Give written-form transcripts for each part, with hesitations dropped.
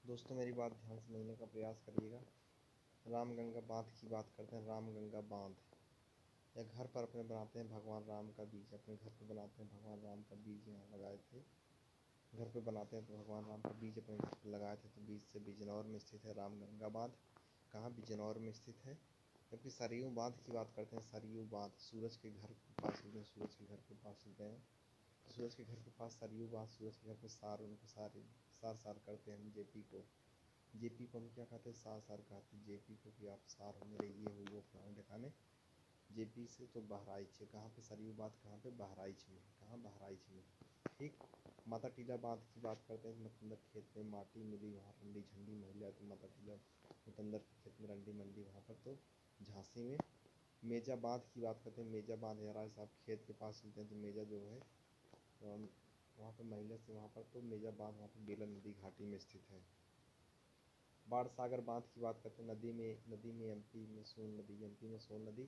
दोस्तों मेरी बात ध्यान से समझने का प्रयास करिएगा। रामगंगा बांध की बात करते हैं। रामगंगा बांध या घर पर अपने बनाते हैं भगवान राम का बीज, अपने घर पे बनाते हैं भगवान राम का बीज यहाँ लगाए थे। घर पे बनाते हैं तो भगवान राम का बीज अपने घर पे लगाए थे, तो बीज से बिजनौर में स्थित है रामगंगा बांध। कहाँ? बिजनौर में स्थित है। जबकि सरयू बांध की बात करते हैं। सरयू बांध सूरज के घर के पास, सूरज के घर के पास चलते हैं। सूरज के घर के पास सरयू बांध, सूरज के घर पे सार, उनको सार सार करते हैं हम जेपी को। जेपी को हम क्या कहते हैं? सार सार कहते हैं जेपी को कि आप सार हो मेरे, ये हो वो फलाने ढकाने। जेपी से तो बहराइच है। कहाँ पे सरयू बांध? कहाँ पे? बहराइच में। कहाँ? बहराइच में। ठीक। माता टीला बांध की बात करते हैं। मतंदर खेत में माटी मिली, वहाँ रंडी झंडी महिला, तो माता टीला मतंदर के खेत में रंडी मंडी वहाँ पर, तो झांसी में। मेजा बांध की बात करते हैं। मेजा बांध यार साहब खेत के पास चलते हैं तो मेजा जो है वहाँ पर महिला से, वहाँ पर तो मेजा बांध वहाँ पर बेला नदी घाटी में स्थित है। बाढ़ सागर बांध की बात करते हैं। नदी में एमपी में सोन नदी, एमपी में सोन नदी।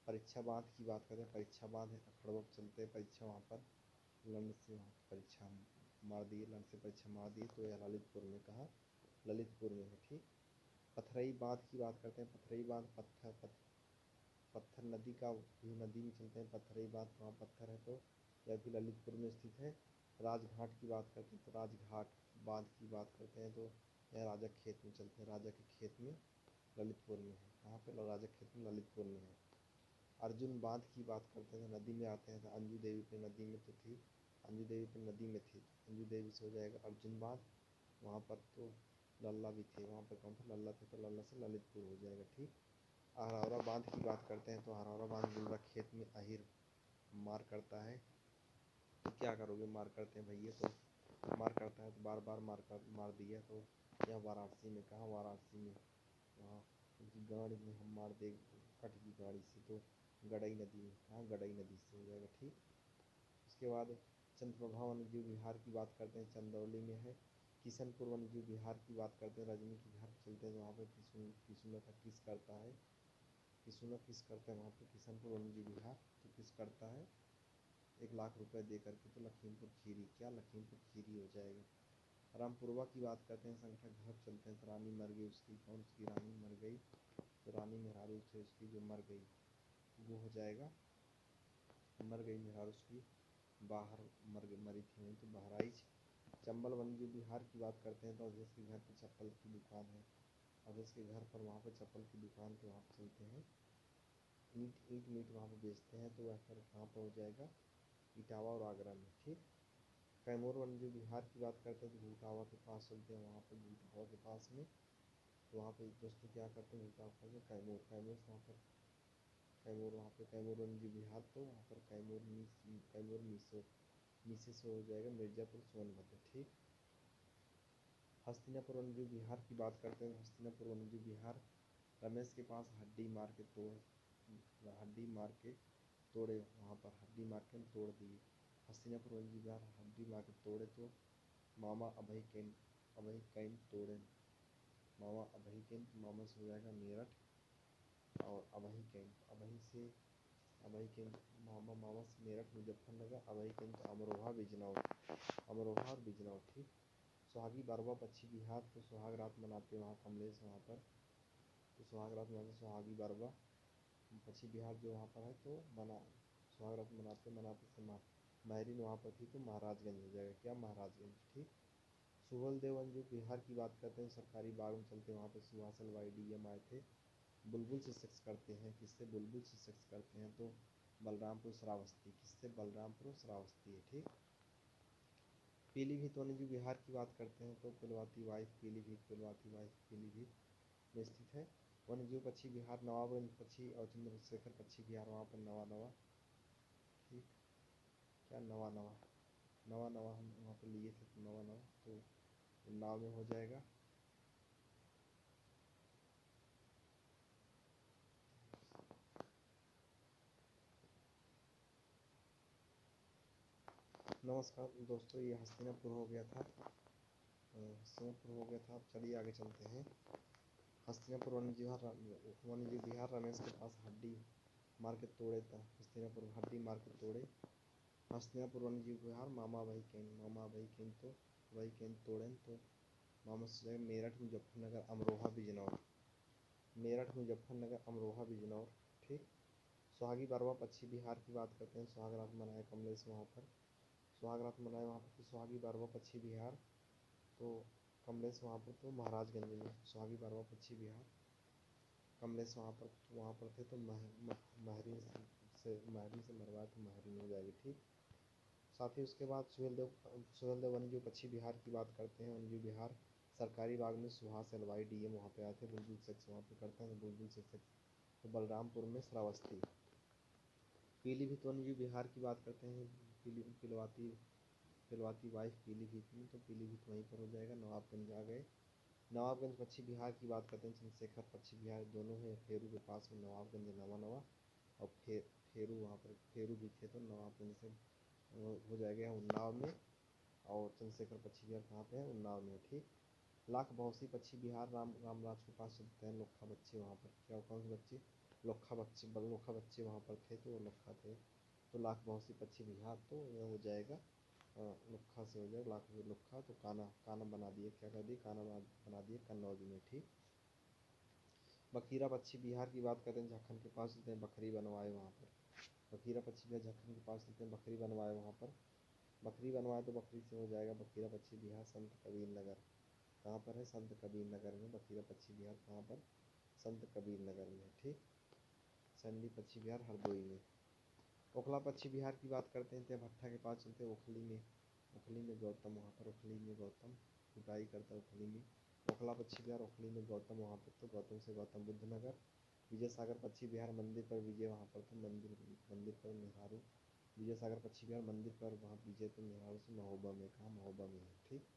परीक्षा बांध की बात करते हैं। परीक्षा बांध है अखड़वा चलते हैं परीक्षा, वहाँ पर लंड से वहाँ परीक्षा मार दिए, लंड से परीक्षा मार दिए, तो यह ललितपुर में। कहा? ललितपुर में है। ठीक। पथरई बांध की बात करते हैं। पथरई बांध पत्थर नदी का भी, नदी में चलते हैं पथरई बांध, वहाँ पत्थर है, तो यह भी ललितपुर में स्थित है। राजघाट की बात करते हैं तो राजघाट बांध की बात करते हैं तो यह राजा के खेत में चलते हैं। राजा के खेत में ललितपुर में है। कहाँ पे? राजा के खेत में ललितपुर में है। अर्जुन बांध की बात करते हैं। नदी में आते हैं तो अंजू देवी पे नदी में तो थी, अंजू देवी पे नदी में थी, अंजू देवी से हो जाएगा अर्जुन बांध। वहाँ पर तो लल्ला भी थे, वहाँ पर कौन था? लल्ला थे, तो लल्ला से ललितपुर हो जाएगा। ठीक। हरौरा बांध की बात करते हैं तो हरौरा बांध गुलरा खेत में अहिर मार करता है, तो क्या करोगे? मार करते हैं भैया, तो मार करता है तो बार बार मार दिया, तो यह वाराणसी में। कहाँ? वाराणसी में। वहाँ उनकी गाड़ी में हम मार दे, कट की गाड़ी से, तो गड़ई नदी में। कहाँ? गड़ई नदी से हो जाएगा। ठीक। उसके बाद चंद्रप्रभा वन्यजीव विहार की बात करते हैं, चंदौली में है। किशनपुर वन्यजीव विहार की बात करते हैं। रजनी के घर चलते हैं तो वहाँ पर किशुना का किस करता है, किशुना किस करता है वहाँ पे किशनपुर वन्यजीव विहार, तो किस करता है 1 लाख रुपए दे करके, तो लखीमपुर खीरी। क्या? लखीमपुर खीरी हो जाएगा। रामपुरवा की बात करते हैं। संख्या घर चलते हैं तो रानी मर गई उसकी, कौन सी रानी मर गई? तो रानी मेहरारू थे उसकी जो मर गई, वो हो जाएगा, मर गई मेहरारू उसकी, बाहर मरी थी वहीं, तो बहराइच। चंबल वन्यजीव विहार की बात करते हैं तो अवधेश के घर पर चप्पल की दुकान है। अवधेश के घर पर वहाँ पर चप्पल की दुकान, तो वहाँ पर चलते हैं। ईंट मीट वहाँ पर बेचते हैं, तो वह फिर कहाँ पर हो जाएगा? इटावा और आगरा में। ठीक। कैमूर वन्यजीव विहार की बात करते हैं तो भूटावा के पास चलते हैं, वहाँ पर भूटावा के पास में, तो वहाँ पे दोस्तों क्या करते हैं? भूटावा से कैमूर, कैमूर से वहाँ पर कैमूर, वहाँ पे कैमूर वन्यजीव विहार, तो वहाँ पर कैमूर मीसे से हो जाएगा मिर्जापुर सोनभद्र। ठीक। हस्तिनापुर वन्यजीव विहार की बात करते हैं। हस्तिनापुर वन्यजीव विहार रमेश के पास हड्डी मार के तोड़े, वहाँ पर हड्डी मार के तोड़ दिए। हस्तिनापुर वन्यजीव विहार हड्डी मार के तोड़े, तो मामा अभय कैन तोड़े, मामा अभय कैन, मामा से हो जाएगा मेरठ, और अभय कैन, अभय कैन मामा से मेरठ मुजफ्फरनगर, अभय कैन तो अमरोहा बिजनौर, अमरोहा और बिजनौर। ठीक। सुहागी बरवा पक्षी विहार, तो सुहाग रात मनाते वहाँ कमलेश वहाँ पर, तो सुहाग रात मनाते सुहागी बरवा पक्षी विहार जो वहाँ पर है, तो सुहाग रात मनाते से महरीन वहाँ पर थी, तो महाराजगंज हो जाएगा। क्या? महाराजगंज। ठीक। सुहल देवन जो बिहार की बात करते हैं, सरकारी बाग में चलते हैं, वहाँ पे सुहासल YDM आए थे। बुलबुल से सेक्स करते हैं, किससे? बुलबुल से सेक्स करते हैं, तो बलरामपुर श्रावस्ती, किससे? बलरामपुर श्रावस्ती है। ठीक। पीलीभीत वन्यजीव विहार की बात करते हैं तो पिलवाती वाइफ पीलीभीत में स्थित है। वन्यजीव पक्षी विहार नवाबगंज पक्षी और चंद्रशेखर पक्षी विहार, वहाँ पर नवा नवा। ठीक। क्या? नवा नवा, नवा नवा हम वहाँ पर लिए थे, तो नवा नवा, तो नाव में हो जाएगा। नमस्कार दोस्तों, ये हस्तिनापुर हो गया था, अब चलिए आगे चलते हैं। हस्तिनापुर वन्यजीव विहार रमेश के पास हड्डी मार के तोड़े था, हस्तिनापुर हड्डी मार के तोड़े। हस्तिनापुर वन्यजीव विहार मामा भाई केन तो भाई केन तोड़े, तो मोहम्मद से हो जाएगा मेरठ मुजफ्फरनगर अमरोहा बिजनौर, मेरठ मुजफ्फरनगर अमरोहा बिजनौर। ठीक। सुहागी परवा पश्चिम बिहार की बात करते हैं, सुहाग रात मनाए कमलेश वहाँ पर, सुहाग रात मनाए वहाँ पर सुहागी परवा पश्चिम बिहार, तो कमलेश वहाँ पर तो महाराजगंज में सुहागी परवा पश्चिम बिहार, कमलेश वहाँ पर थे तो महरीन से मरवाए तो महरीन हो जाएगी। ठीक। साथ ही उसके बाद सुहेलदेव वन्यजीव पश्चिम बिहार की बात करते हैं, वन्यजीव बिहार सरकारी बाग में सुहास एलवाई डीएम वहाँ पे आए थे, बुलबुल सेक्स वहाँ पे करते हैं तो बुलबुल सेक्स। तो बलरामपुर में श्रावस्ती। पीलीभीत वन्यजीव बिहार की बात करते हैं, पिलवाती वाइफ पीलीभीत में, तो पीलीभीत वहीं पर हो जाएगा। नवाबगंज आ गए, नवाबगंज पश्चिम बिहार की बात करते हैं, चंद्रशेखर पश्चिम बिहार दोनों हैं, फेरू के पास में नवाबगंज नवा नवा, और फेरू वहाँ पर फेरू भी थे तो नवाबगंज से हो जाएगा उन्नाव में, और चंद्रशेखर पश्चिम बिहार कहाँ पे है, उन्नाव में। ठीक। लाख बहौसी पश्चिम बिहार रामराज के पास चलते हैं, लोखा बच्चे वहाँ पर, क्या कौन से बच्चे, लोखा बच्चे वहाँ पर थे तो वो लोखा थे, तो लाख बहौसी पश्चिम बिहार तो यह हो जाएगा लोखा से हो जाएगा, लाख लोखा, तो काना बना दिए, क्या कर दिए, काना बना दिए कन्नौज में। ठीक। बखीरा पश्चिम बिहार की बात करते हैं, झारखंड के पास चलते हैं, बखरी बनवाए वहाँ पर, बखीरा पश्चिम बिहार झारखंड के पास चलते हैं, बखरी बनवाए वहाँ पर, बकरी बनवाए तो बकरी से हो जाएगा बखीरा पश्चिम बिहार संत कबीर नगर, कहाँ पर है, संत कबीर नगर में, बखीरा पश्चिम बिहार कहाँ पर, संत कबीर नगर में। ठीक। संडी पश्चिम बिहार हरदोई में। ओखला पश्चिम बिहार की बात करते हैं, भट्टा के पास चलते हैं, ओखली में गौतम वहाँ पर, ओखली में गौतम कुटाई करता है ओखली में, ओखला पश्चिम बिहार ओखली में गौतम वहाँ पर, तो गौतम से गौतम बुद्ध नगर। विजय सागर पश्चिम बिहार मंदिर पर विजय वहाँ पर, तो मंदिर पर निहारू, विजय सागर पश्चिम बिहार मंदिर पर वहाँ विजय तो निहारू से महोबा में, कहाँ महोबा में है। ठीक।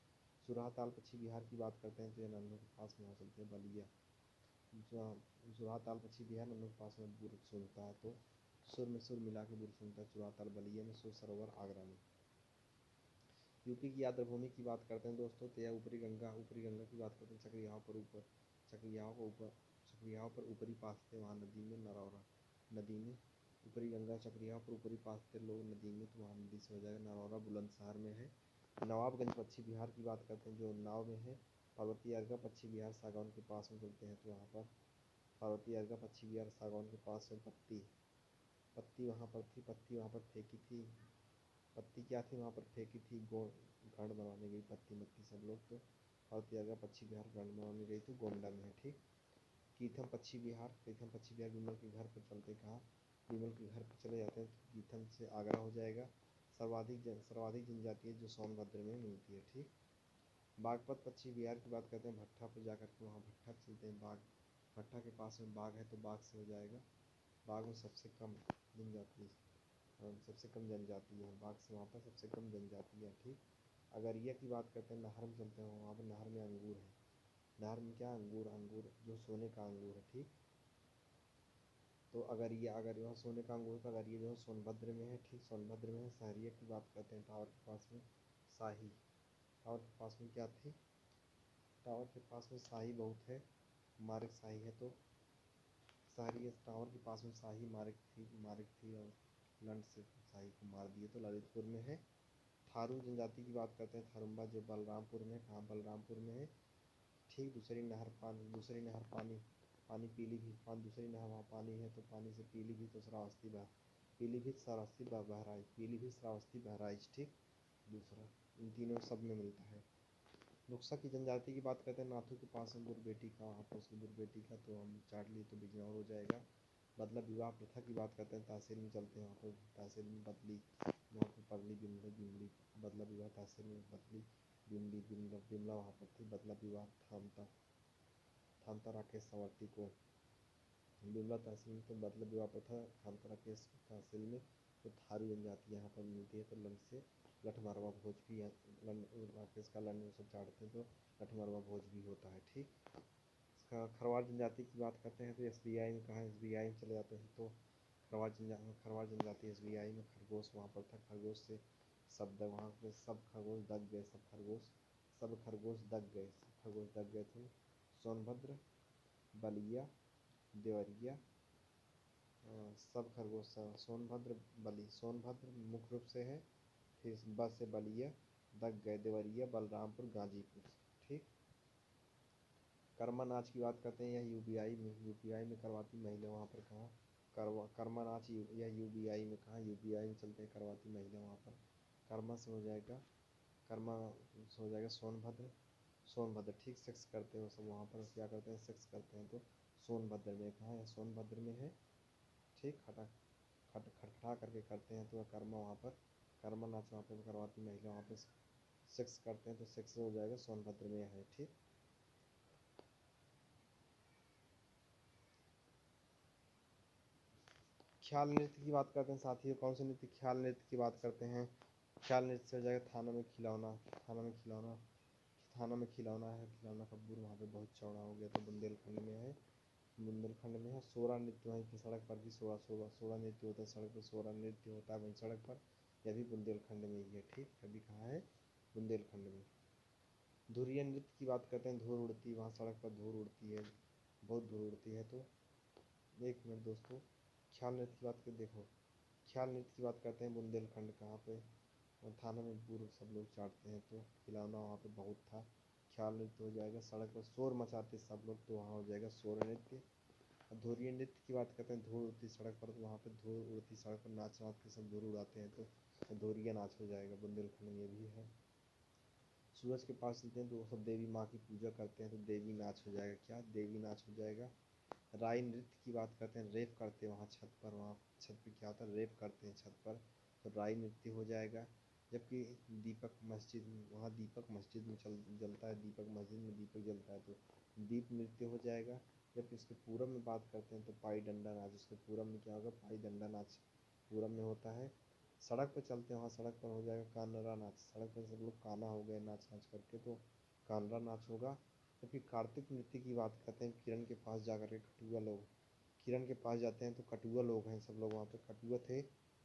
सुरहाताल पश्चिम बिहार की बात करते हैं तो ये नन्नू के पास में वहाँ चलते हैं बलिया, सुरहाताल पश्चिम बिहार नन्नू के पास में बुर्ग सुनता है, तो सुर में सुर मिला के बुर्ग सुनता है, सुरहाताल बलिया में, सुर सरोवर आगरा में। यूपी की आर्द्रभूमि की बात करते हैं दोस्तों, तो यह ऊपरी गंगा की बात करते हैं, चक्रियाओं पर ऊपरी पासते वहाँ नदी में नरौरा, नदी में ऊपरी गंगा चक्रियाओं पर ऊपरी पासते लोग नदी में, तो वहाँ नदी से हो जाएगा, नरौरा बुलंदशहर में है। नवाबगंज पश्चिम बिहार की बात करते हैं जो उन्नाव में है। पार्वती अर्घा पश्चिम बिहार सागौन के पास में चलते हैं, तो वहाँ पर पार्वती अर्घा पश्चिम बिहार सागौन के पास में पत्ती वहाँ पर थी, पत्ती वहाँ पर फेंकी थी, पत्ती क्या थी वहाँ पर फेंकी थी, गढ़ बनवाने गई पत्ती मत्ती सब लोग, तो पार्वती अर्घा पश्चिम बिहार गढ़ बनवाने गई तो गोंडा में है। ठीक। कीथम पश्चिम बिहार विमल के घर पर चलते, कहाँ, विमल के घर पर चले जाते हैं तो कीथम से आगरा हो जाएगा। सर्वाधिक जनजाति है जो सोनभद्र में मिलती है। ठीक। बागपत पश्चिम बिहार की बात करते हैं, भट्टा पर जाकर के वहाँ भट्टा पर चलते हैं, भट्टा के पास में बाग है तो बाग से हो जाएगा, बाग में सबसे कम जनजाति सबसे कम जनजाति है, बाग से वहाँ पर सबसे कम जनजाति है। ठीक। अगरिया की बात करते हैं, नहर में चलते हैं, वहाँ पर नहर में अंगूर है, नहर में क्या, अंगूर जो सोने का अंगूर है। ठीक। तो अगर वहाँ सोने का अंगूर, तो अगर ये जो है सोनभद्र में है। ठीक। सोनभद्र में है। सहरिया की बात करते हैं, टावर के पास में शाही, टावर के पास में क्या थी, टावर के पास में शाही बहुत है, मार्ग शाही है, तो सहरिया टावर के पास में शाही मार्ग थी और लंड से शाही को मार दिए, तो ललितपुर में है। थारू जनजाति की बात करते हैं, थारुम्बा जो बलरामपुर में, कहाँ, बलरामपुर में है। ठीक। पानी पीलीभीत, दूसरी नहर वहाँ पानी है तो पानी से पीलीभीत और श्रावस्ती बहराइच। ठीक। दूसरा इन तीनों सब में मिलता है। नुक्सा की जनजाति की बात करते हैं, नाथू के पास में बुरबेटी का, वहाँ पर उसकी बुरबेटी का तो हम चाट लिए तो बिजनौर हो जाएगा। मतलब विवाह प्रथा की बात करते हैं, तहसील में चलते हैं, वहाँ पर तहसील में बदली, वहाँ पर पगली बिमली बदला विवाह, तहसील में बदली बिमला वहाँ पर थी, बदला विवाह थामता राकेश सवर्ती को बिमला तहसील में, तो बदला विवाह प्रथा थामता राकेश तहसील में, तो थारू जनजाति यहाँ पर मिलती है, तो लंड से लठमारवा भोज भी, राकेश का लंड में सब चाटते हैं तो लठमारवा भोज भी होता है। ठीक। खरवार जनजाति की बात करते हैं तो एसबीआई में, कहाँ, एसबीआई में चले जाते हैं तो खरवार जनजाति एसबीआई में, खरगोश वहाँ पर था, खरगोश से शब्द वहाँ पे, सब खरगोश दब गए, सब खरगोश दब गए थे। सोनभद्र, बलिया, देवरिया, सब खरगोश, सोनभद्र मुख्य रूप से है, फिर बस से बलिया, दग गए, देवरिया, बलरामपुर, गाजीपुर। ठीक। कर्मा नाच की बात करते हैं, यह यूपीआई में करवाती महिला वहाँ पर कहाँ कर्मा नाच या यूबीआई में कहाँ यूबीआई में चलते हैं करवाती महिला वहाँ पर। कर्मा से हो जाएगा, कर्मा से हो जाएगा सोनभद्र। सोनभद्र ठीक, सेक्स करते हो सब वहाँ पर, क्या करते हैं सेक्स करते हैं, तो सोनभद्र में कहाँ है, सोनभद्र में है ठीक। खटखटा करके करते हैं तो कर्मा वहाँ पर, कर्मा नाच वहाँ पर करवाती महिला वहाँ पर सेक्स करते हैं, तो सेक्स हो जाएगा सोनभद्र में है ठीक। ख्याल नृत्य की बात करते हैं साथियों, कौन से नृत्य, ख्याल नृत्य की बात करते हैं। ख्याल नृत्य से हो जाएगा थाना में खिलौना, थाना में खिलौना, थाना में खिलौना है, खिलौना का बुर वहाँ पे बहुत चौड़ा हो गया, तो बुंदेलखंड में है, बुंदेलखंड में है। सोरा नृत्य वहीं की सड़क पर भी सोरा सोरा सोरा नृत्य होता है, सड़क पर सोरा नृत्य होता है वहीं सड़क पर, यह भी बुंदेलखंड में ही है ठीक, अभी कहाँ है, बुंदेलखंड में। धुरिया नृत्य की बात करते हैं, धूल उड़ती, वहाँ सड़क पर धूल उड़ती है, बहुत धूल उड़ती है, तो एक मिनट दोस्तों, ख्याल नृत्य की बात कर देखो, ख्याल नृत्य की बात करते हैं बुंदेलखंड कहाँ पे, और थाना में पूर्व सब लोग चाटते हैं, तो खिलौना वहाँ पे बहुत था। ख्याल नृत्य हो जाएगा, सड़क पर शोर मचाते सब लोग, तो वहाँ हो जाएगा शोर नृत्य। और धुरिया नृत्य की बात करते हैं, धूल उड़ती सड़क पर, तो वहाँ पे धूल उड़ती सड़क पर नाच नाच के सब धूल उड़ाते हैं, तो धुरिया नाच हो जाएगा, बुंदेलखंड में ये भी है। सूरज के पास चलते हैं तो वो सब देवी माँ की पूजा करते हैं, तो देवी नाच हो जाएगा, क्या देवी नाच हो जाएगा। राई नृत्य की बात करते हैं, रेप करते हैं वहाँ छत पर, वहाँ छत पे क्या होता है रेप करते हैं छत पर, तो राई नृत्य हो जाएगा। जबकि दीपक मस्जिद वहाँ दीपक मस्जिद में जलता है, दीपक मस्जिद में दीपक जलता है, तो दीप नृत्य हो जाएगा। जबकि उसके पूरब में बात करते हैं तो पाई डंडा नाच, उसके पूरब में क्या होगा, पाई डंडा नाच पूरब में होता है। सड़क पर चलते हैं, वहाँ सड़क पर हो जाएगा कानरा नाच, सड़क पर सब लोग काना हो गए नाच नाच करके, तो कानरा नाच होगा। जबकि कार्तिक नृत्य की बात करते हैं, किरण के पास जा कर के कटुआ लोग, किरण के पास जाते हैं तो कटुआ लोग हैं सब लोग वहाँ पे, कटुआ थे,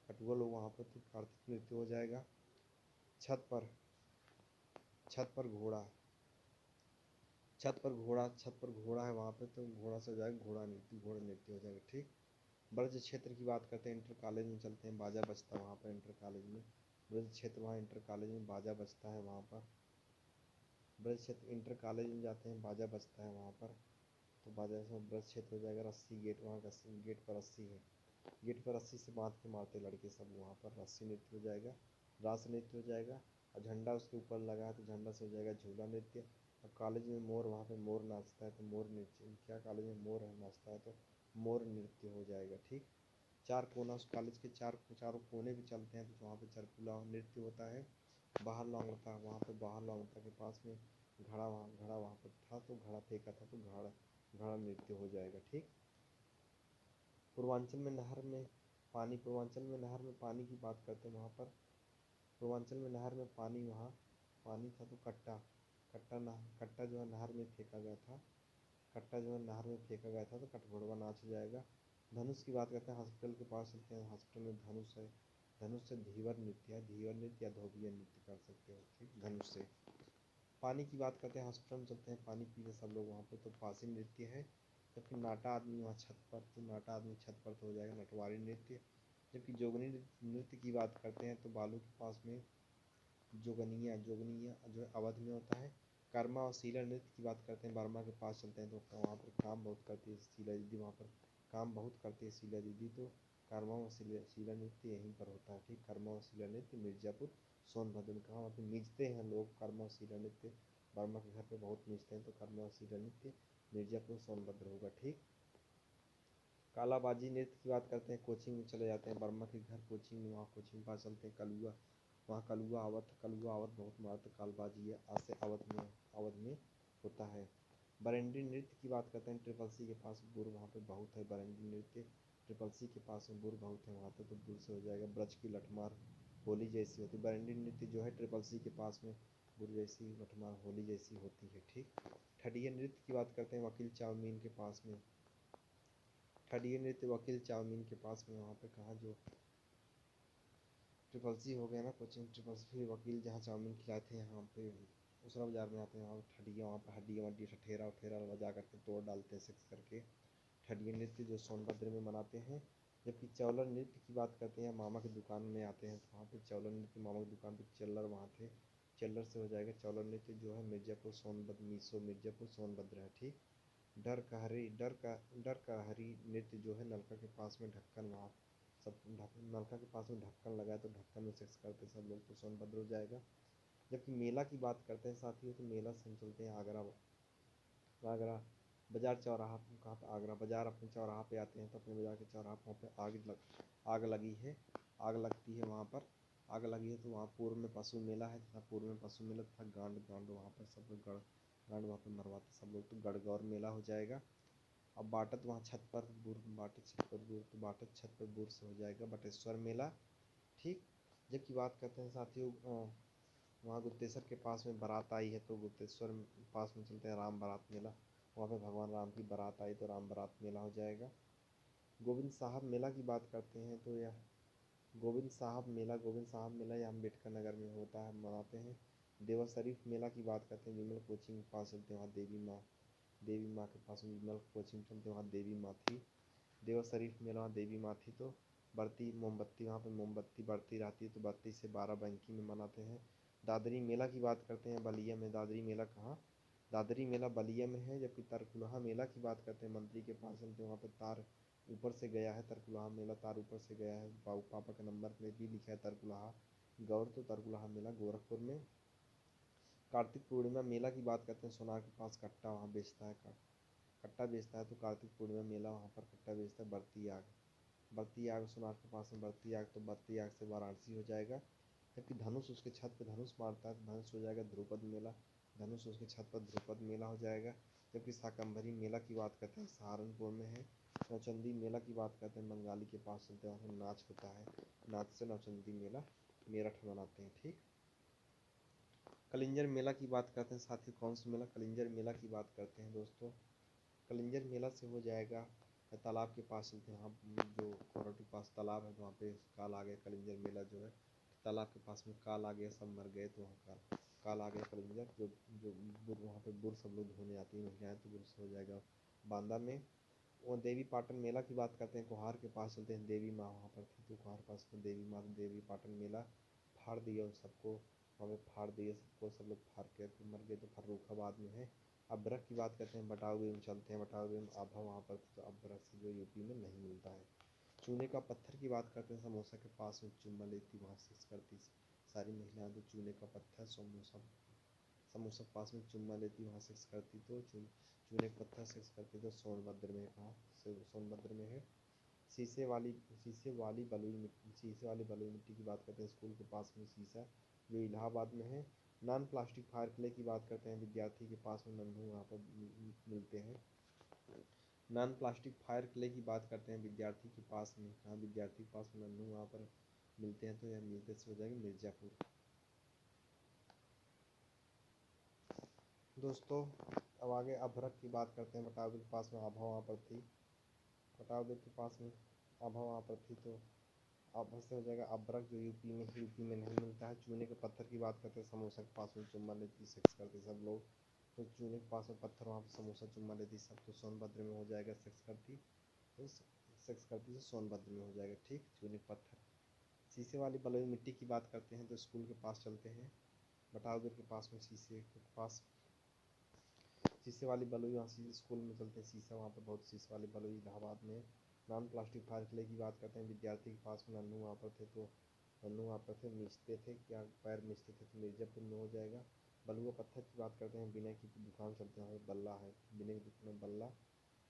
कटुआ लोग वहाँ पर, तो कार्तिक नृत्य हो जाएगा। छत पर, छत पर घोड़ा, छत पर घोड़ा, छत पर घोड़ा है वहाँ पे, तो घोड़ा से हो जाएगा घोड़ा नृत्य, घोड़ा नृत्य हो जाएगा ठीक। ब्रज क्षेत्र की बात करते हैं, इंटर कॉलेज में चलते हैं, बाजा बजता है वहाँ पर इंटर कॉलेज में, ब्रज क्षेत्र वहाँ इंटर कॉलेज में बाजा बजता है वहाँ पर, ब्रज क्षेत्र इंटर कॉलेज में जाते हैं बाजा बजता है वहाँ पर, तो बाजा से ब्रज क्षेत्र हो जाएगा। रस्सी गेट, वहाँ का गेट पर रस्सी है, गेट पर रस्सी से बांध के मारते लड़के सब वहाँ पर, रस्सी नृत्य हो जाएगा। रास नृत्य हो जाएगा, और झंडा उसके ऊपर लगा है तो झंडा से हो जाएगा झूला नृत्य। और कॉलेज में मोर, वहाँ पे मोर नाचता है, तो मोर नृत्य, क्या कॉलेज में मोर है नाचता है, तो मोर नृत्य हो जाएगा ठीक। चार कोना, उस कॉलेज के चारों कोने भी चलते हैं, तो वहाँ पे चरकुला नृत्य होता है। बाहर लौंगता, वहाँ पे बाहर लौंगता के पास में घड़ा वहाँ पर था, तो घड़ा फेंका था, तो घड़ा घड़ा नृत्य हो जाएगा ठीक। पूर्वांचल में नहर में पानी, पूर्वांचल में नहर में पानी की बात करते हैं वहाँ पर, पूर्वांचल में नहर में पानी, वहाँ पानी था, तो कट्टा, कट्टा जो है नहर में फेंका गया था, कट्टा जो है नहर में फेंका गया था, तो कटघोड़वा नाच हो जाएगा। धनुष की बात करते हैं, हॉस्पिटल के पास चलते हैं, हॉस्पिटल में धनुष है, धनुष से धीवर नृत्य है, धीवर नृत्य या धोबिया नृत्य कर सकते हो ठीक, धनुष से। पानी की बात करते हैं, हॉस्पिटल में चलते हैं, पानी पीते सब लोग वहाँ पे, तो पासी नृत्य है। जबकि नाटा आदमी वहाँ छत पर, तो नाटा आदमी छत पर, तो हो जाएगा नटवारी नृत्य। जबकि जोगनी नृत्य की बात करते हैं, तो बालू के पास में जोगनिया, जोगनिया जो है अवध में होता है। कर्मा और शीला नृत्य की बात करते हैं, बर्मा के पास चलते हैं, तो वहाँ पर काम बहुत करती है शीला दीदी, वहाँ पर काम बहुत करती है शीला दीदी, तो कर्मा और शीला नृत्य यहीं पर होता है ठीक। कर्मा और शीला नृत्य मिर्ज़ापुर सोनभद्र में, कहाँ वहाँ पे मीजते हैं लोग, कर्मा और शीला नृत्य बर्मा के घर पे बहुत मीजते हैं, तो कर्मा और शीला नृत्य मिर्ज़ापुर सोनभद्र होगा ठीक। कालाबाजी नृत्य की बात करते हैं, कोचिंग में चले जाते हैं, बर्मा के घर कोचिंग में, वहाँ कोचिंग के पास चलते हैं, कलुआ, वहाँ कलुआ आवत बहुत मारते, कालबाजी है आज से अवध में होता है। बरेंडी नृत्य की बात करते हैं, ट्रिपल सी के पास बुर वहाँ पे बहुत है, बरेंडी नृत्य ट्रिपल सी के पास में बुर बहुत है वहाँ पे, तो बुर से हो जाएगा। ब्रज की लठमार होली जैसी होती है, बरेंडी नृत्य जो है ट्रिपल सी के पास में बुर जैसी लठमार होली जैसी होती है ठीक। ठडिया नृत्य की बात करते हैं, वकील चाउमीन के पास में, ठडिया नृत्य वकील चाउमीन के पास में, वहाँ पे कहाँ जो ट्रिपल सी हो गया ना कोचिंग, ट्रिपल सी फिर वकील जहाँ चाउमीन खिलाए थे यहाँ पे दूसरा बाजार में आते हैं, वहाँ ठडिया, वहाँ पर हड्डियाँ वड्डी ठठेरा उठेरा बजा करके तोड़ डालते हैं सेक्स करके। ठडिया नृत्य जो सोनभद्र में मनाते हैं। जबकि चौलर नृत्य की बात करते हैं, मामा की दुकान में आते हैं, तो वहाँ पे चौलर नृत्य मामा की दुकान पे चल्लर वहाँ थे, चेल्लर से हो जाएगा चौलर नृत्य जो है मिर्ज़ापुर सोनभद्र मीसो मिर्ज़ापुर सोनभद्र है, ठीक। डर का हरी नृत्य जो है नलका के पास में ढक्कन, वहाँ सब नलका के पास में ढक्कन लगा है तो ढक्कन में सेक्स करते सब लोग, तो सोनभद्र हो जाएगा। जबकि मेला की बात करते हैं साथियों, तो मेला से हम चलते हैं आगरा। आगरा बाजार चौराहा, कहाँ पे आगरा बाजार, अपने चौराहा पे आते हैं तो अपने बाजार के चौराहा वहाँ पे आग लगी है, आग लगती है वहाँ पर, आग लगी है तो वहाँ पूर्व में पशु मेला है तथा पूर्व में पशु मेला तथा गांड गांड वहाँ पर सब लोग गांड वहाँ पे मरवाते सब लोग, तो गढ़गौर मेला हो जाएगा। अब बाटत वहाँ छत पर बाटत छत पर तो बाटत छत पर बुर से हो जाएगा बटेश्वर मेला, ठीक। जबकि बात करते हैं साथियों वहाँ गुप्तेश्वर के पास में बारात आई है तो गुप्तेश्वर पास में चलते हैं राम बारात मेला, वहाँ पे भगवान राम की बारात आई तो राम बारात मेला हो जाएगा। गोविंद साहब मेला की बात करते हैं तो यह गोविंद साहब मेला यह अम्बेडकर नगर में होता है, मनाते हैं। देवा शरीफ मेला की बात करते हैं, विमल कोचिंग के पास चलते हैं, वहाँ देवी माँ के पास में विमल कोचिंग चलते हैं, वहाँ देवी माँ थी। देवा शरीफ मेला वहाँ देवी माँ थी तो बरती मोमबत्ती, वहाँ पे मोमबत्ती बढ़ती रहती है तो बत्ती से 12 में मनाते हैं। दादरी मेला की बात करते हैं बलिया में, दादरी मेला कहाँ, दादरी मेला बलिया में है। जबकि तरकुलहा मेला की बात करते हैं मंत्री के पास चलते हैं, वहाँ पे तार ऊपर से गया है, तरकुलहा मेला तार ऊपर से गया है, पापा का नंबर प्लेट भी लिखा है तरकुलहा गौर, तो तरकुलहा मेला गोरखपुर में। कार्तिक पूर्णिमा मेला की बात करते हैं सोनार के पास कट्टा वहाँ बेचता है, कट्टा बेचता है तो कार्तिक पूर्णिमा मेला वहाँ पर कट्टा बेचता है। बढ़ती आग सोनार के पास में बढ़ती आग, तो बढ़ती आग से वाराणसी हो जाएगा। जबकि धनुष उसके छत पे धनुष मारता है तो धनुष हो जाएगा ध्रुपद मेला, धनुष उसके छत पर ध्रुपद मेला हो जाएगा। जबकि शाकंभरी मेला की बात करते हैं सहारनपुर में है। नौचंदी मेला की बात करते हैं बंगाली के पास चलते हैं, वहाँ नाच होता है, नाच से नौचंदी मेला मेरठ मनाते हैं, ठीक। कलिंजर मेला की बात करते हैं साथियों, कौन सा मेला, कलिंजर मेला की बात करते हैं दोस्तों। कलिंजर मेला से हो जाएगा तालाब के पास चलते हैं, वहाँ जो कोरट के पास तालाब है तो वहाँ पे काल आ गया, कलिंजर मेला जो है तालाब के पास में काल आ गया, सब मर गए तो वहाँ काल आ गया कलिंजर, जो जो वहाँ पे बुर सब लोग धोने आती हैं महिलाएं, तो बुर से हो जाएगा बांदा में। वो देवी पाटन मेला की बात करते हैं, कुहार के पास चलते हैं, देवी माँ वहाँ पर थी तो कुहार के पास में देवी माँ, देवी पाटन मेला फाड़ दिया उन सबको, वहाँ पे फाड़ दिए सबको, सब लोग फाड़ के तो मर गए, तो फर्रुखाबाद में है। अभ्रक की बात करते हैं बटाऊ में चलते हैं, बटाऊ में आभा वहाँ पर तो अभ्रक से जो यूपी में नहीं मिलता है। चूने का पत्थर की बात करते हैं, समोसा के पास में चुम्मा लेती वहाँ सेक्स करती सारी महिलाएं, तो चूने का पत्थर समोसा समोसा के पास में चुम्मा लेती वहाँ सेक्स करती, तो चूने का पत्थर सेक्स करती तो सोनभद्र में, कहाँ सोनभद्र में है। शीशे वाली बलुई मिट्टी की बात करते हैं स्कूल के पास में शीशा, जो इलाहाबाद में है। नॉन प्लास्टिक फायर क्ले की बात करते हैं विद्यार्थी के पास में नन्हू वहाँ पर मिलते हैं। नॉन प्लास्टिक फायर क्ले की बात करते हैं विद्यार्थी के पास में, कहाँ विद्यार्थी के पास में नन्हू वहाँ पर मिलते हैं, तो यह मिलते से हो जाएंगे मिर्ज़ापुर। दोस्तों अब आगे अभ्रक की बात करते हैं, बटाऊ के पास में आभा वहाँ पर थी, बटाऊ के पास में आभा वहाँ पर थी तो आभा से हो जाएगा अभ्रक, जो यूपी में नहीं मिलता है। चूने के पत्थर की बात करते हैं, समोसा के पास में चुम्मा लेती सेक्स करते सब लोग, तो चूने के पास में पत्थर वहाँ पर समोसा चुम्मा लेती सब, तो सोनभद्र में हो जाएगा सेक्स करती, तो सेक्स करती तो सोनभद्र में हो जाएगा, ठीक। चूने के पत्थर। शीशे वाली बलुई मिट्टी की बात करते हैं तो स्कूल के पास चलते हैं, बटाऊपुर के पास में शीशे के पास शीशे वाली बलुई, वहाँ स्कूल में चलते हैं शीशा, वहाँ पर बहुत शीशे वाली बलुई इलाहाबाद में। नॉन प्लास्टिक फायर क्ले की बात करते हैं विद्यार्थी के पास में नन्हू वहाँ पर थे, तो नन्हू वहाँ पर थे मिचते थे, क्या पैर मिचते थे, तो मिर्जापुर में हो जाएगा। बलुआ पत्थर की बात करते हैं विनय की दुकान चलते हैं, बल्ला है विनय की दुकान में बल्ला,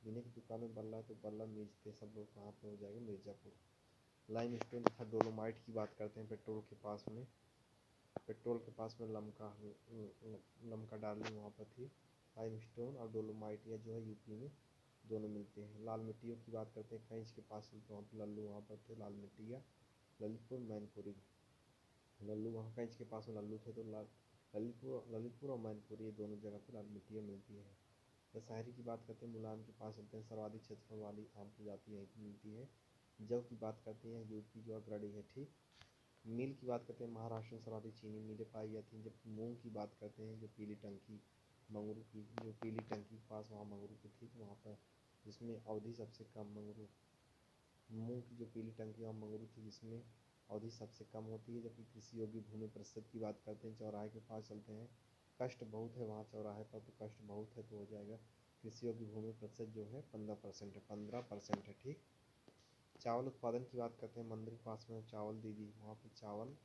विनय की दुकान में बल्ला है तो बल्ला मिचते सब लोग, कहाँ पर हो जाएगा मिर्जापुर। लाइम स्टोन तथा डोलोमाइट की बात करते हैं पेट्रोल के पास में, पेट्रोल के पास में लमका डार्लिंग वहाँ पर थी। लाइम स्टोन और डोलोमाइट या जो है यूपी में दोनों मिलते हैं। लाल मिट्टियों की बात करते हैं कैंच के पास चलते वहाँ पर लल्लू वहाँ पर थे, लाल मिट्टी या ललितपुर मैनपुरी, लल्लू वहाँ कैंच के पास में लल्लू थे तो ललितपुर और मैनपुरी ये दोनों जगह पर लाल मिट्टियाँ मिलती हैं। दशहरी की बात करते हैं मुलायम के पास चलते हैं, सर्वाधिक क्षेत्रफल वाली आम प्रजाति यहीं की मिलती है। जौ की बात करते हैं यूपी जो अग्रणी है, ठीक। मिल की बात करते हैं महाराष्ट्र में सर्वाधिक चीनी मिलें पाई जाती हैं। जबकि मूंग की बात करते हैं जो पीली टंकी मंगरू की, जो पीली टंकी के पास वहाँ मंगरू की थी, तो वहाँ पर जिसमें अवधि सबसे कम मंगरू मूंग की जो पीली टंकी वहाँ मंगरू थी, जिसमें अवधि सबसे कम होती है। जबकि कृषि योग्य भूमि प्रतिशत की बात करते हैं, चौराहे के पास चलते हैं, कष्ट बहुत है वहाँ चौराहे पर, तो कष्ट बहुत है तो हो जाएगा कृषि योग्य भूमि प्रतिशत जो है 15% है, 15% है। ठीक। चावल उत्पादन की बात करते हैं, मंदिर के पास में चावल दीदी, वहाँ पे चावल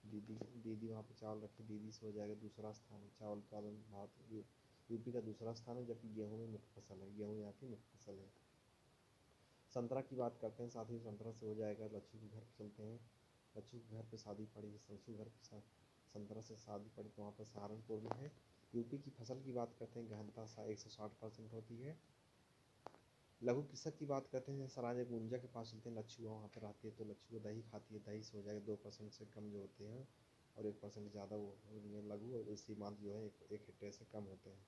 दीदी, दीदी वहाँ पे चावल रखी, दीदी से हो जाएगा दूसरा स्थान है। चावल उत्पादन भारत यूपी का दूसरा स्थान है, जबकि गेहूँ में मुख्य फसल है, गेहूँ यहाँ की मुख्य फसल है। संतरा की बात करते हैं, साथ ही संतरा से हो जाएगा। लच्छू के घर पे चलते हैं, लच्छू के घर पे शादी पड़ी है, लच्छू घर पे संतरा से शादी पड़ी तो वहाँ पर सहारनपुर में है। यूपी की फसल की बात करते हैं, गहनता 160% होती है। लघु कृषक की बात करते हैं, सराय गुंजा के पास चलते हैं, लच्छुआ वहाँ पर आती है तो लच्छुआ दही खाती है, दही से हो जाएगा 2% से कम जो होते हैं, और 1% ज़्यादा वो लघु और सीमांत जो है 1 हेक्टेयर से कम होते हैं।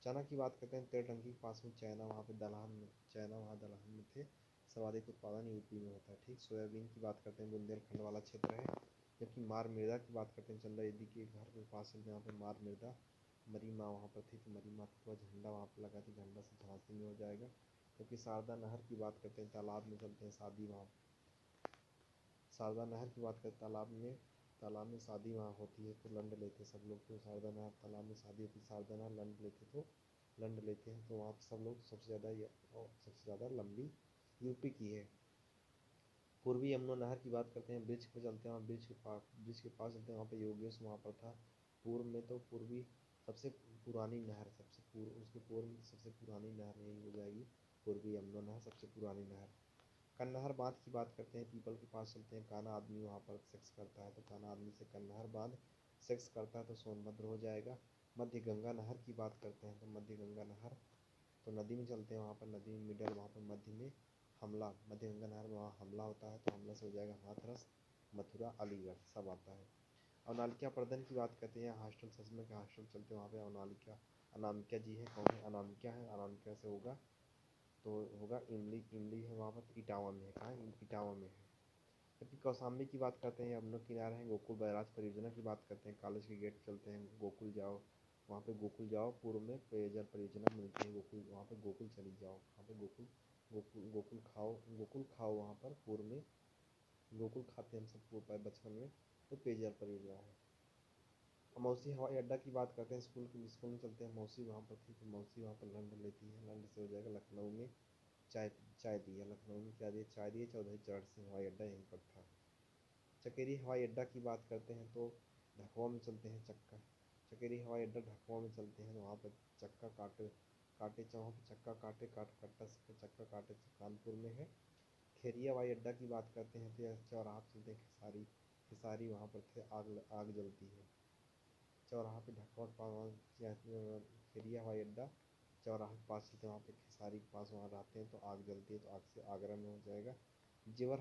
चना की बात करते हैं, तेलटंकी के पास में चैना, वहाँ पे दलहन में, चैना वहाँ दलहन में थे, सर्वाधिक उत्पादन यूपी में होता है। ठीक। सोयाबीन की बात करते हैं, बुंदेलखंड वाला क्षेत्र है। जबकि मार मृदा की बात करते हैं, चंदा यदि के घर के पास चलते हैं, वहाँ पे मार मृदा, मरी माँ वहाँ पर थी तो मरी माँ का झंडा वहाँ पर लगा, तो झंडा से झांसी में हो जाएगा। क्योंकि शारदा नहर की बात करते हैं, तालाब में चलते हैं, शादी वहाँ, शारदा नहर की बात करते हैं, तालाब में शादी वहाँ होती है तो लंड लेते हैं सब लोग, तो शारदा नहर तालाब में शादी होती है, शारदा नहर लंड लेते हैं तो वहाँ पर सब लोग सबसे ज़्यादा लंबी यूपी की है। पूर्वी यमुना नहर की बात करते हैं, ब्रिज पे चलते हैं, ब्रिज के पास चलते हैं, वहाँ पे योगेश वहाँ पर था। पूर्व में तो पूर्वी सबसे पुरानी नहर, उसके पूर्व में सबसे पुरानी नहर यही हो जाएगी, पूर्वी यमुना नहर सबसे पुरानी नहर। कन्नहर बांध की बात करते हैं, पीपल के पास चलते हैं, कान्हा आदमी वहाँ पर सेक्स करता है तो कान्हा आदमी से कन्नहर बांध सेक्स करता है तो सोनभद्र हो जाएगा। मध्य गंगा नहर की बात करते हैं तो मध्य गंगा नहर, तो नदी में चलते हैं, वहाँ पर नदी में मिडल, वहाँ पर मध्य में हमला, मध्य गंगा नहर में वहाँ हमला होता है तो हमला से हो जाएगा हाथरस, मथुरा, अलीगढ़ सब आता है। अनामिका प्रदन की बात करते हैं, हॉस्टल सचमे के हॉस्टल चलते हैं, वहाँ पे अनामिका जी है, कौन है अनामिका है, अनामिका से होगा तो होगा इमली, इमली है वहाँ पर इटावा में है, कहाँ है इटावा में है। जबकि कौशाम्बी की बात करते हैं, यमुना किनारे हैं, गोकुल बैराज परियोजना की बात करते हैं, कॉलेज के गेट चलते हैं, गोकुल जाओ, वहाँ पे गोकुल जाओ, पूर्व में पेयजल परियोजना मिलती है, गोकुल वहाँ पे गोकुल चली जाओ, वहाँ पे गोकुल खाओ वहाँ पर पूर्व में, गोकुल खाते हैं हम सब पूर्व बचपन में, तो पेयजल परियोजना है। मौसी हवाई अड्डा की बात करते हैं, स्कूल में चलते हैं, मौसी वहाँ पर थी तो मौसी वहाँ पर लंड लेती है, लंड से हो जाएगा लखनऊ में चाय, चाय दी है, लखनऊ में क्या दिया, चाय दी है, चौधरी चरण सिंह हवाई अड्डा यहीं पर था। चकेरी हवाई अड्डा की बात करते हैं तो ढकवा में चलते हैं, चकेरी हवाई अड्डा ढकवा में चलते हैं तो वहाँ पर चक्का काटे काटे वहाँ पर चक्का काटे कट्टा से चक्का काटे कानपुर में है। खेरिया हवाई अड्डा की बात करते हैं तो यह चौराहा पे चलते हैं, खिसारी वहाँ पर थे, आग जलती है चौराहा पे, ढकवा के पास खेरिया हवाई अड्डा चौराहा के पास चलते हैं, वहाँ पे खिसारी के पास वहाँ रहते हैं तो आग जलती है तो आग से आगरा में हो जाएगा। जेवर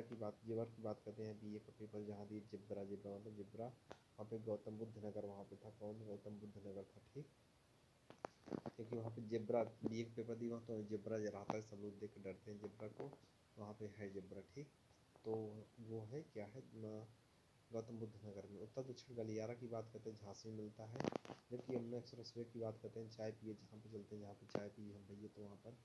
की बात करते हैं, बीए का पेपर जहाँ दिए, जिब्रा मतलब जिब्रा, वहाँ पे गौतम बुद्ध नगर वहाँ पे था, कौन गौतम बुद्ध नगर था। ठीक। क्योंकि वहाँ पे जिब्रा बीए का पेपर दिया तो जिब्रा रहता है, सब लोग देख के डरते हैं जिब्रा को, वहाँ पे है जिब्रा। ठीक। तो वो है क्या है गौतम बुद्ध नगर में। उत्तर दक्षिण गलियारा की बात करते हैं, झांसी में मिलता है। जबकि यमुना एक्सप्रेस वे की बात करते हैं, चाय पिए जहाँ पे चलते हैं, जहाँ पे चाय पिए हम भैया तो वहाँ पर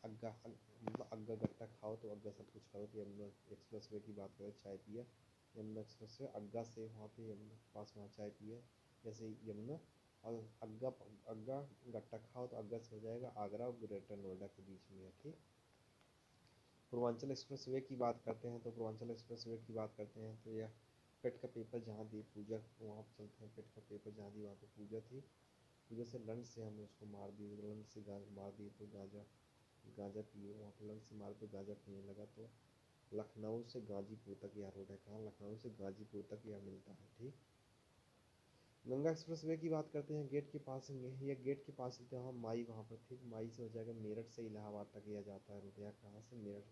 मतलब अग्गा गट्टा खाओ तो अग्गा सब कुछ करो, तो यमुना एक्सप्रेस वे की बात करें, चाय पिए यमुना एक्सप्रेस वे अग्गा से वहाँ पे यमुना के पास वहाँ चाय पिए, जैसे यमुना और अग्गा गट्टा खाओ तो अग्गा से हो जाएगा आगरा और ग्रेटर नोएडा के बीच में है। ठीक। पूर्वांचल एक्सप्रेस वे की बात करते हैं तो पूर्वांचल एक्सप्रेस वे की बात करते हैं तो यह पेट का पेपर जहाँ दी पूजा, वहाँ पर चलते हैं, पेट का पेपर जहाँ दी वहाँ पे पूजा थी, पूजा से लंड से हम उसको मार दिए, लंड से मार दिए तो गांजा पिए, वहाँ पर लंड से मार तो गांजा पीने लगा तो लखनऊ से गाजीपुर तक यह रोड है, कहाँ लखनऊ से गाजीपुर तक यह मिलता है। ठीक। गंगा एक्सप्रेस वे की बात करते हैं, गेट के पास ये गेट के पास चलते हैं, वहाँ माई वहाँ पर ठीक, माई से हो जाएगा मेरठ से इलाहाबाद तक यह जाता है रोड, यहाँ कहाँ से मेरठ,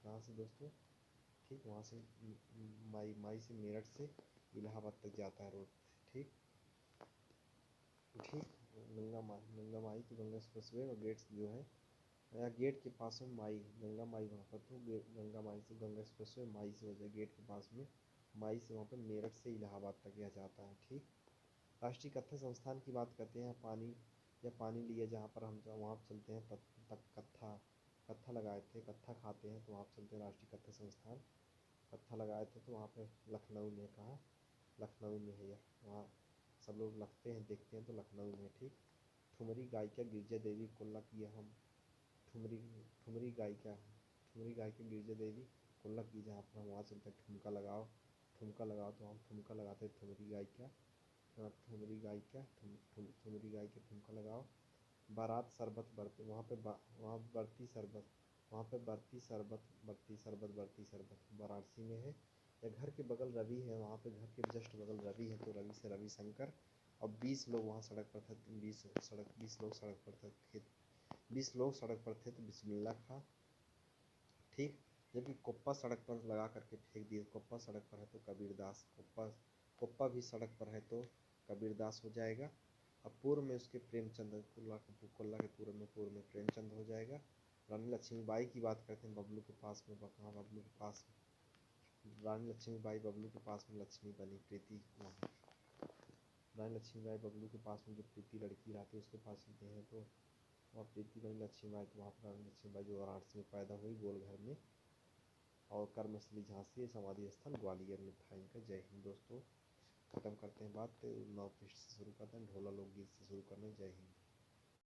कहाँ से दोस्तों, ठीक वहाँ से माई से मेरठ से इलाहाबाद तक जाता है रोड। ठीक। ठीक। गंगा माई तो गंगा एक्सप्रेस वे और गेट्स जो है यहाँ गेट के पास में माई गंगा माई वहाँ पर, तो गंगा माई से गंगा एक्सप्रेस वे माई से हो जाए गेट के पास में, माई से वहाँ पर मेरठ से इलाहाबाद तक यह जाता है। ठीक। राष्ट्रीय कत्था संस्थान की बात करते हैं, पानी लिया जहाँ पर हम वहाँ पर चलते हैं, तक कत्था लगाए थे, कत्था खाते हैं तो वहाँ पर चलते हैं राष्ट्रीय कत्था संस्थान। कत्था लगाए थे तो वहाँ पे लखनऊ में, कहा लखनऊ में है यह, वहाँ सब लोग लगते हैं देखते हैं तो लखनऊ में, ठीक। ठुमरी गायिका गिरिजा देवी कोल्लक, ये हम ठुमरी ठुमरी गायिका ठुमरी गायिका गिरिजा देवी कोल्लक की, जहाँ पर हम वहाँ चलते हैं ठुमका लगाओ, ठुमका लगाओ, तो हम ठुमका लगाते हैं ठुमरी गायिका, ठुमरी गायिका ठुमरी गायिका ठुमका लगाओ। बारात शरबत बरते, वहाँ बरती शरबत, वहाँ पे बरती शरबत वाराणसी में है। या घर के बगल रवि है, वहाँ पे घर के जस्ट बगल रवि है, तो रवि से रविशंकर। और 20 लोग वहाँ सड़क पर थे, 20 लोग सड़क पर थे, 20 लोग सड़क पर थे तो बिस्मिल्लाह खा, ठीक। जबकि कुप्पा सड़क पर लगा करके फेंक दिए, कुप्पा सड़क पर है तो कबीरदास, कुप्पा भी सड़क पर है तो कबीरदास हो जाएगा। अब पूर्व में उसके प्रेमचंद, कोल्ला के पूर्व में प्रेमचंद हो जाएगा। रानी लक्ष्मीबाई की बात करते हैं, बबलू के पास में, कहाँ बबलू के पास में, रानी लक्ष्मीबाई बबलू के पास में लक्ष्मी बनी, प्रीति वहाँ, रानी लक्ष्मीबाई बबलू के पास में जो प्रीति लड़की रहती है उसके पास चलते हैं तो वहाँ प्रीति बनी लक्ष्मीबाई, तो वहाँ पर रानी लक्ष्मीबाई जो वाराणसी में पैदा हुई गोलघर में। और कर्मस्थली झांसी, समाधि स्थल ग्वालियर में था इनका। जय हिंद दोस्तों, खत्म करते हैं बात, 9 पृष्ठ से शुरू करते हैं, ढोला लोकगीत से शुरू करने। जय हिंद।